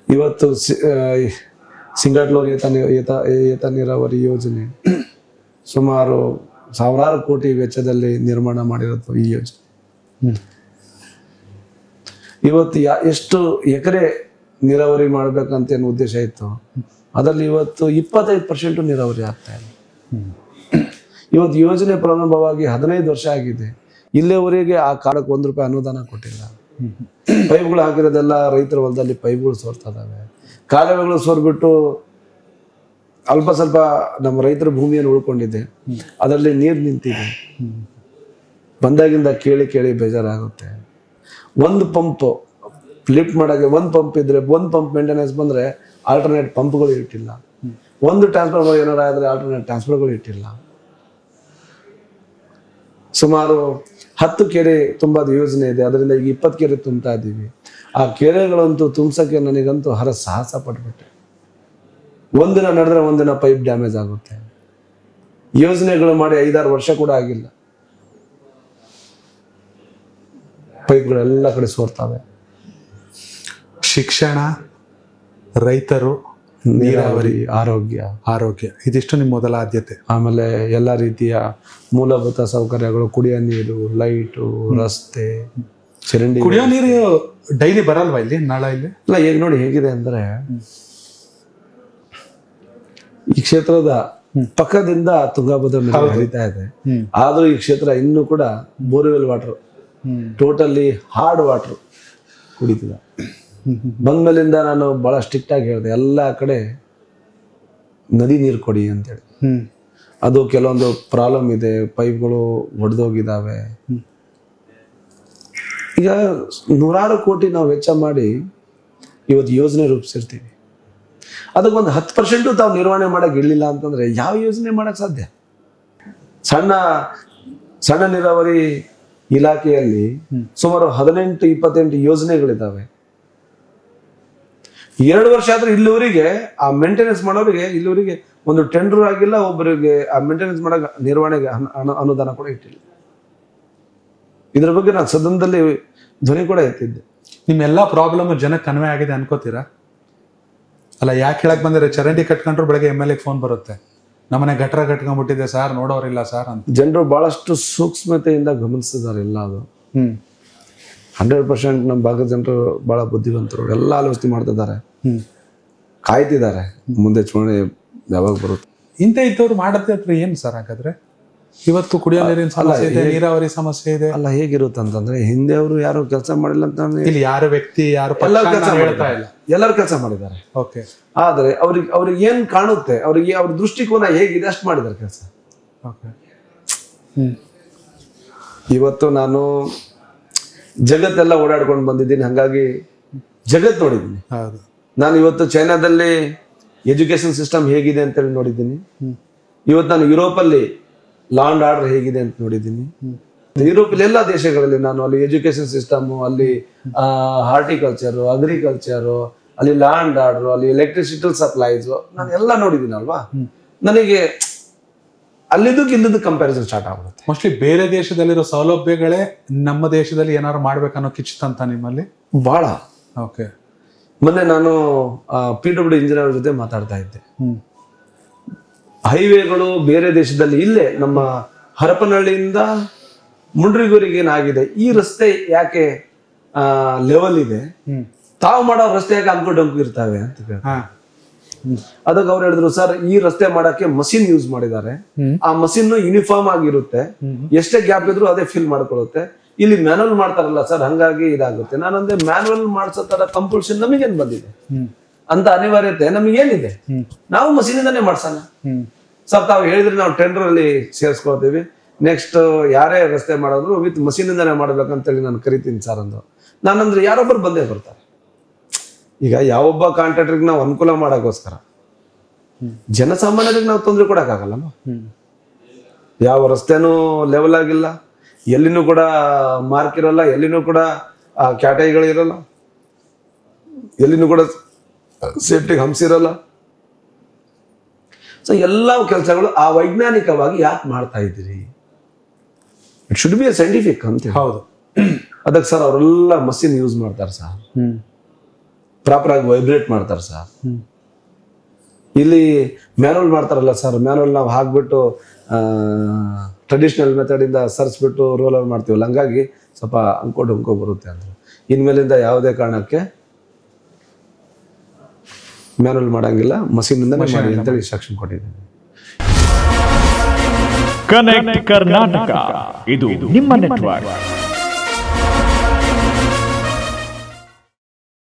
ಇವತ್ತು ಸಿಂಗಾಟ್ಲೂರು ಏತ ನೀರಾವರಿ ಯೋಜನೆ ಸುಮಾರು ಸಾವಿರಾರು ಕೋಟಿ ವೆಚ್ಚದಲ್ಲಿ ನಿರ್ಮಾಣ ಮಾಡಿರೋದು ಈ ಯೋಜನೆ. ಇವತ್ತು ಎಷ್ಟು ಎಕರೆ ನೀರಾವರಿ ಮಾಡ್ಬೇಕಂತ ಏನು ಉದ್ದೇಶ ಇತ್ತು, ಅದರಲ್ಲಿ ಇವತ್ತು 25% ನೀರಾವರಿ ಆಗ್ತಾ ಇದೆ. ಇವತ್ತು ಯೋಜನೆ ಪ್ರಾರಂಭವಾಗಿ 15 ವರ್ಷ ಆಗಿದೆ, ಇಲ್ಲಿವರೆಗೆ ಆ ಕಾಲಕ್ಕೆ ₹1 ಅನುದಾನ ಕೊಟ್ಟಿಲ್ಲ. ಪೈಪ್ಗಳು ಹಾಕಿರೋದೆಲ್ಲ ರೈತರ ಹೊಲದಲ್ಲಿ ಪೈಪ್ಗಳು ಸೋರ್ತಾ ಇದಾವೆ. ಕಾಲುವೆಗಳು ಸೋರ್ಬಿಟ್ಟು ಅಲ್ಪ ಸ್ವಲ್ಪ ನಮ್ಮ ರೈತರ ಭೂಮಿಯನ್ನು ಉಳ್ಕೊಂಡಿದೆ, ಅದರಲ್ಲಿ ನೀರು ನಿಂತಿದೆ. ಬಂದಾಗಿಂದ ಕೇಳಿ ಕೇಳಿ ಬೇಜಾರಾಗುತ್ತೆ. ಒಂದು ಪಂಪ್ ಲಿಫ್ಟ್ ಮಾಡೋಕ್ಕೆ ಒಂದು ಪಂಪ್ ಇದ್ರೆ, ಒಂದು ಪಂಪ್ ಮೇಂಟೆನೆನ್ಸ್ ಬಂದರೆ ಆಲ್ಟರ್ನೇಟ್ ಪಂಪ್ಗಳು ಇಟ್ಟಿಲ್ಲ. ಒಂದು ಟ್ರಾನ್ಸ್ಫಾರ್ಮರ್ ಏನಾರು ಆದರೆ ಆಲ್ಟರ್ನೇಟ್ ಟ್ರಾನ್ಸ್ಫರ್ಗಳು ಇಟ್ಟಿಲ್ಲ. ಸುಮಾರು 10 ಕೆರೆ ತುಂಬೋದು ಯೋಜನೆ ಇದೆ, ಅದರಿಂದ ಈಗ 20 ಕೆರೆ ತುಂಬ್ತಾ ಇದ್ದೀವಿ. ಆ ಕೆರೆಗಳಂತೂ ತುಂಬಿಸೋಕ್ಕೆ ನನಗಂತೂ ಸಾಹಸ ಪಟ್ಬಿಟ್ಟೆ. ಒಂದಿನ ನಡೆದ್ರೆ ಒಂದಿನ ಪೈಪ್ ಡ್ಯಾಮೇಜ್ ಆಗುತ್ತೆ. ಯೋಜನೆಗಳು ಮಾಡಿ 5-6 ವರ್ಷ ಕೂಡ ಆಗಿಲ್ಲ, ಪೈಪ್ಗಳೆಲ್ಲ ಕಡೆ ಸೋರ್ತವೆ. ಶಿಕ್ಷಣ, ರೈತರು, ನೀರಾವರಿ, ಆರೋಗ್ಯ ಇದಿಷ್ಟು ನಿಮ್ಮ ಮೊದಲ ಆದ್ಯತೆ. ಆಮೇಲೆ ಎಲ್ಲ ರೀತಿಯ ಮೂಲಭೂತ ಸೌಕರ್ಯಗಳು, ಕುಡಿಯೋ ನೀರು, ಲೈಟು, ರಸ್ತೆ, ಚರಂಡಿ. ಕುಡಿಯೋ ನೀರು ಡೈಲಿ ಬರಲ್ವಾ ಇಲ್ಲಿ ನಾಳ ಇಲ್ಲಿ? ಇಲ್ಲ, ಈಗ ನೋಡಿ ಹೇಗಿದೆ ಅಂದ್ರೆ ಈ ಕ್ಷೇತ್ರದ ಪಕ್ಕದಿಂದ ತುಂಗಾಭದ್ರಾ ನದಿ ಹರಿತಾ ಇದೆ. ಆದ್ರೂ ಈ ಕ್ಷೇತ್ರ ಇನ್ನೂ ಕೂಡ borewell water, totally hard water ಕುಡಿತಿದೆ. ಬಂದ್ಮೇಲಿಂದ ನಾನು ಬಹಳ ಸ್ಟ್ರಿಕ್ಟ್ ಆಗಿ ಹೇಳಿದೆ, ಎಲ್ಲ ಕಡೆ ನದಿ ನೀರು ಕೊಡಿ ಅಂತೇಳಿ. ಅದು ಕೆಲವೊಂದು ಪ್ರಾಬ್ಲಮ್ ಇದೆ, ಪೈಪ್ಗಳು ಒಡೆದೋಗಿದ್ದಾವೆ. ಈಗ 100 ಕೋಟಿ ನಾವು ವೆಚ್ಚ ಮಾಡಿ ಇವತ್ತು ಯೋಜನೆ ರೂಪಿಸಿರ್ತೀವಿ, ಅದಕ್ಕೊಂದು 10% ತಾವು ನಿರ್ವಹಣೆ ಮಾಡಕ್ ಇರಲಿಲ್ಲ ಅಂತಂದ್ರೆ ಯಾವ ಯೋಜನೆ ಮಾಡಕ್ ಸಾಧ್ಯ? ಸಣ್ಣ ನೀರಾವರಿ ಇಲಾಖೆಯಲ್ಲಿ ಸುಮಾರು 18-28 ಯೋಜನೆಗಳಿದ್ದಾವೆ. 2 ವರ್ಷ ಆದ್ರೂ ಇಲ್ಲಿವರೆಗೆ ಆ ಮೇಂಟೆನೆನ್ಸ್ ಮಾಡೋರಿಗೆ ಇಲ್ಲಿವರೆಗೆ ಒಂದು ಟೆಂಡರ್ ಆಗಿಲ್ಲ, ಒಬ್ಬರಿಗೆ ಆ ಮೇಂಟೆನೆನ್ಸ್ ಮಾಡಕ್ ನಿರ್ವಹಣೆಗೆ ಅನುದಾನ ಕೂಡ ಇಟ್ಟಿಲ್ಲ. ಇದ್ರ ಬಗ್ಗೆ ನಾನು ಸದನದಲ್ಲಿ ಧ್ವನಿ ಕೂಡ ಎತ್ತಿದ್ದೆ. ನಿಮ್ಮೆಲ್ಲಾ ಪ್ರಾಬ್ಲಮ್ ಜನಕ್ಕೆ ಕನ್ವೆ ಆಗಿದೆ ಅನ್ಕೋತೀರಾ? ಅಲ್ಲ, ಯಾಕೆ ಹೇಳಕ್ ಬಂದ್ರೆ ಚರಂಡಿ ಕಟ್ಕೊಂಡ್ರು ಬೆಳಗ್ಗೆ MLA ಫೋನ್ ಬರುತ್ತೆ, ನಮ್ಮನೆ ಗಟ್ರ ಕಟ್ಕೊಂಡ್ಬಿಟ್ಟಿದೆ ಸರ್, ನೋಡೋರಿಲ್ಲ ಸರ್ ಅಂತ. ಜನರು ಬಹಳಷ್ಟು ಸೂಕ್ಷ್ಮತೆಯಿಂದ ಗಮನಿಸಿದ್ದಾರೆ ಎಲ್ಲ. ಅದು 100% ನಮ್ಮ ಭಾಗದ ಜನರು ಬಹಳ ಬುದ್ಧಿವಂತರು, ಎಲ್ಲ ಆಲೋಚನೆ ಮಾಡ್ತಿದ್ದಾರೆ, ಕಾಯ್ತಿದ್ದಾರೆ ಮುಂದೆ ಚುನಾವಣೆ ಯಾವಾಗ ಬರುತ್ತೆ. ಇದ್ದವ್ರು ಮಾಡತ್ತೆ ಹತ್ರ ಏನ್ ಸರ್ ಹಾಗಾದ್ರೆ? ಇವತ್ತು ಕುಡಿಯೋ ನೀರಿನ ಸಮಸ್ಯೆ ಇದೆ, ನೀರಾವರಿ ಸಮಸ್ಯೆ ಇದೆ. ಅಲ್ಲ, ಹೇಗಿರುತ್ತೆ ಅಂತಂದ್ರೆ ಹಿಂದೆ ಅವರು ಯಾರು ಕೆಲಸ ಮಾಡಿಲ್ಲ ಅಂತ ಇಲ್ಲಿ ಯಾರು ವ್ಯಕ್ತಿ ಯಾರು ಎಲ್ಲರೂ ಕೆಲಸ ಮಾಡಿದ್ದಾರೆ. ಓಕೆ, ಆದ್ರೆ ಅವ್ರಿಗೆ ಏನ್ ಕಾಣುತ್ತೆ, ಅವ್ರ ದೃಷ್ಟಿಕೋನ ಹೇಗಿದೆ ಅಷ್ಟು ಮಾಡಿದ್ದಾರೆ ಕೆಲಸ. ಇವತ್ತು ನಾನು ಜಗತ್ತೆಲ್ಲ ಓಡಾಡ್ಕೊಂಡು ಬಂದಿದ್ದೀನಿ, ಹಾಗಾಗಿ ಜಗತ್ ನೋಡಿದ್ದೀನಿ. ನಾನು ಇವತ್ತು ಚೈನಾದಲ್ಲಿ ಎಜುಕೇಶನ್ ಸಿಸ್ಟಮ್ ಹೇಗಿದೆ ಅಂತೇಳಿ ನೋಡಿದ್ದೀನಿ. ಇವತ್ತು ನಾನು ಯುರೋಪಲ್ಲಿ ಲಾ ಅಂಡ್ ಆರ್ಡರ್ ಹೇಗಿದೆ ಅಂತ ನೋಡಿದ್ದೀನಿ. ಯುರೋಪಲ್ಲಿ ಎಲ್ಲ ದೇಶಗಳಲ್ಲಿ ನಾನು ಅಲ್ಲಿ ಎಜುಕೇಶನ್ ಸಿಸ್ಟಮ್, ಅಲ್ಲಿ ಹಾರ್ಟಿಕಲ್ಚರು, ಅಗ್ರಿಕಲ್ಚರು, ಅಲ್ಲಿ ಲಾ ಅಂಡ್ ಆರ್ಡರ್, ಅಲ್ಲಿ ಎಲೆಕ್ಟ್ರಿಸಿಟಿ ಸಪ್ಲೈಸ್, ನಾನು ಎಲ್ಲ ನೋಡಿದ್ದೀನಿ ಅಲ್ವಾ. ನನಗೆ ಅಲ್ಲಿದ್ದಕ್ಕೆ ಇಲ್ಲಿದ್ದು ಕಂಪ್ಯಾರಿಸನ್ ಸ್ಟಾರ್ಟ್ ಆಗುತ್ತೆ. ಮೋಸ್ಟ್ಲಿ ಬೇರೆ ದೇಶದಲ್ಲಿರೋ ಸೌಲಭ್ಯಗಳೇ ನಮ್ಮ ದೇಶದಲ್ಲಿ ಏನಾದ್ರು ಮಾಡ್ಬೇಕನ್ನೋ ಕಿಚ್ಚುತ್ತಂತ ನಿಮ್ಮಲ್ಲಿ ಬಹಳ. ಓಕೆ, ಮೊನ್ನೆ ನಾನು PWD ಇಂಜಿನಿಯರ್ ಜೊತೆ ಮಾತಾಡ್ತಾ ಇದ್ದೆ. ಹೈವೇಗಳು ಬೇರೆ ದೇಶದಲ್ಲಿ, ಇಲ್ಲೇ ನಮ್ಮ ಹರಪನಹಳ್ಳಿಯಿಂದ ಮುಂಡ್ರಿಗೂರಿಗೆ ಏನಾಗಿದೆ, ಈ ರಸ್ತೆ ಯಾಕೆ ಲೆವೆಲ್ ಇದೆ, ತಾವು ಮಾಡೋ ರಸ್ತೆ ಯಾಕೆ ಅಂಕು ಡಂಕು ಇರ್ತವೆ ಅಂತ ಕೇಳ್ತಾರೆ. ಅದಕ್ಕೆ ಅವ್ರು ಹೇಳಿದ್ರು, ಸರ್ ಈ ರಸ್ತೆ ಮಾಡಕ್ಕೆ ಮಷಿನ್ ಯೂಸ್ ಮಾಡಿದ್ದಾರೆ, ಆ ಮಷಿನ್ ಯೂನಿಫಾರ್ಮ್ ಆಗಿರುತ್ತೆ, ಎಷ್ಟೇ ಗ್ಯಾಪ್ ಇದ್ರು ಅದೇ ಫಿಲ್ ಮಾಡ್ಕೊಳ್ಳುತ್ತೆ. ಇಲ್ಲಿ ಮ್ಯಾನುವಲ್ ಮಾಡ್ತಾರಲ್ಲ ಸರ್, ಹಂಗಾಗಿ ಇದಾಗುತ್ತೆ. ನಾನಂದ್ರೆ ಮ್ಯಾನುವಲ್ ಮಾಡ್ಸೋ ತರ ಕಂಪಲ್ಷನ್ ನಮಗೇನ್ ಬಂದಿದೆ ಅಂತ ಅನಿವಾರ್ಯತೆ ನಮಗೇನಿದೆ, ನಾವು ಮಷೀನಿಂದಾನೇ ಮಾಡ್ಸೋಣ ಸರ್. ತಾವು ಹೇಳಿದ್ರೆ ನಾವು ಟೆಂಡರ್ ಅಲ್ಲಿ ಸೇರಿಸ್ಕೊಳ್ತೀವಿ, ನೆಕ್ಸ್ಟ್ ಯಾರೇ ರಸ್ತೆ ಮಾಡೋದ್ರು ವಿತ್ ಮಷೀನಿಂದಾನೇ ಮಾಡ್ಬೇಕಂತೇಳಿ ನಾನು ಕರಿತೀನಿ ಸರ್ ಅಂದ್ರು. ನಾನಂದ್ರೆ ಯಾರೊಬ್ಬರು ಬಂದೇ ಬರ್ತಾರೆ. ಈಗ ಯಾವೊಬ್ಬ ಕಾಂಟ್ರಾಕ್ಟರ್ಗೆ ನಾವು ಅನುಕೂಲ ಮಾಡೋಕ್ಕೋಸ್ಕರ ಜನಸಾಮಾನ್ಯರಿಗೆ ನಾವು ತೊಂದರೆ ಕೊಡಕ್ಕಾಗಲ್ಲಮ್ಮ. ಯಾವ ರಸ್ತೆನೂ ಲೆವೆಲ್ ಆಗಿಲ್ಲ, ಎಲ್ಲಿನೂ ಕೂಡ ಮಾರ್ಕ್ ಇರಲ್ಲ, ಎಲ್ಲಿನೂ ಕೂಡ ಕ್ಯಾಟೈಗಳಿರಲ್ಲ, ಎಲ್ಲಿನೂ ಕೂಡ ಸೇಫ್ಟಿಗೆ ಹಂಸಿರಲ್ಲ. ಸೊ ಎಲ್ಲ ಕೆಲಸಗಳು ಆ ವೈಜ್ಞಾನಿಕವಾಗಿ ಯಾಕೆ ಮಾಡ್ತಾ ಇದ್ದೀರಿ, it should be A scientific ಅಂತ. ಹೌದು, ಅದಕ್ಕೆ ಸರ್ ಅವರೆಲ್ಲ ಮಷಿನ್ ಯೂಸ್ ಮಾಡ್ತಾರೆ ಸರ್. ಪ್ರಾಪರ್ ಆಗಿ ವೈಬ್ರೇಟ್ ಮಾಡ್ತಾರೆ ಸರ್. ಇಲ್ಲಿ ಮ್ಯಾನುವಲ್ ಮಾಡ್ತಾರಲ್ಲ ಸರ್, ಮ್ಯಾನುವಲ್ ನಾವು ಹಾಕ್ಬಿಟ್ಟು ಟ್ರೆಡಿಷನಲ್ ಮೆಥಡಿಂದ ಸರಿಸ್ಬಿಟ್ಟು ರೋಲರ್ ಮಾಡ್ತೀವಲ್ಲ, ಹಂಗಾಗಿ ಸ್ವಲ್ಪ ಅಂಕೋ ಬರುತ್ತೆ ಅಂದರು. ಇನ್ಮೇಲಿಂದ ಯಾವುದೇ ಕಾರಣಕ್ಕೆ ಮ್ಯಾನುವಲ್ ಮಾಡಂಗಿಲ್ಲ, ಮಷೀನಿಂದನೇ ಮಾಡಿ ಅಂತೇಳಿ ಇನ್ಸ್ಟ್ರಕ್ಷನ್ ಕೊಟ್ಟಿದ್ದೀನಿ. ಕನೆಕ್ಟ್ ಕರ್ನಾಟಕ, ಇದು ನಿಮ್ಮ ನೆಟ್ವರ್ಕ್.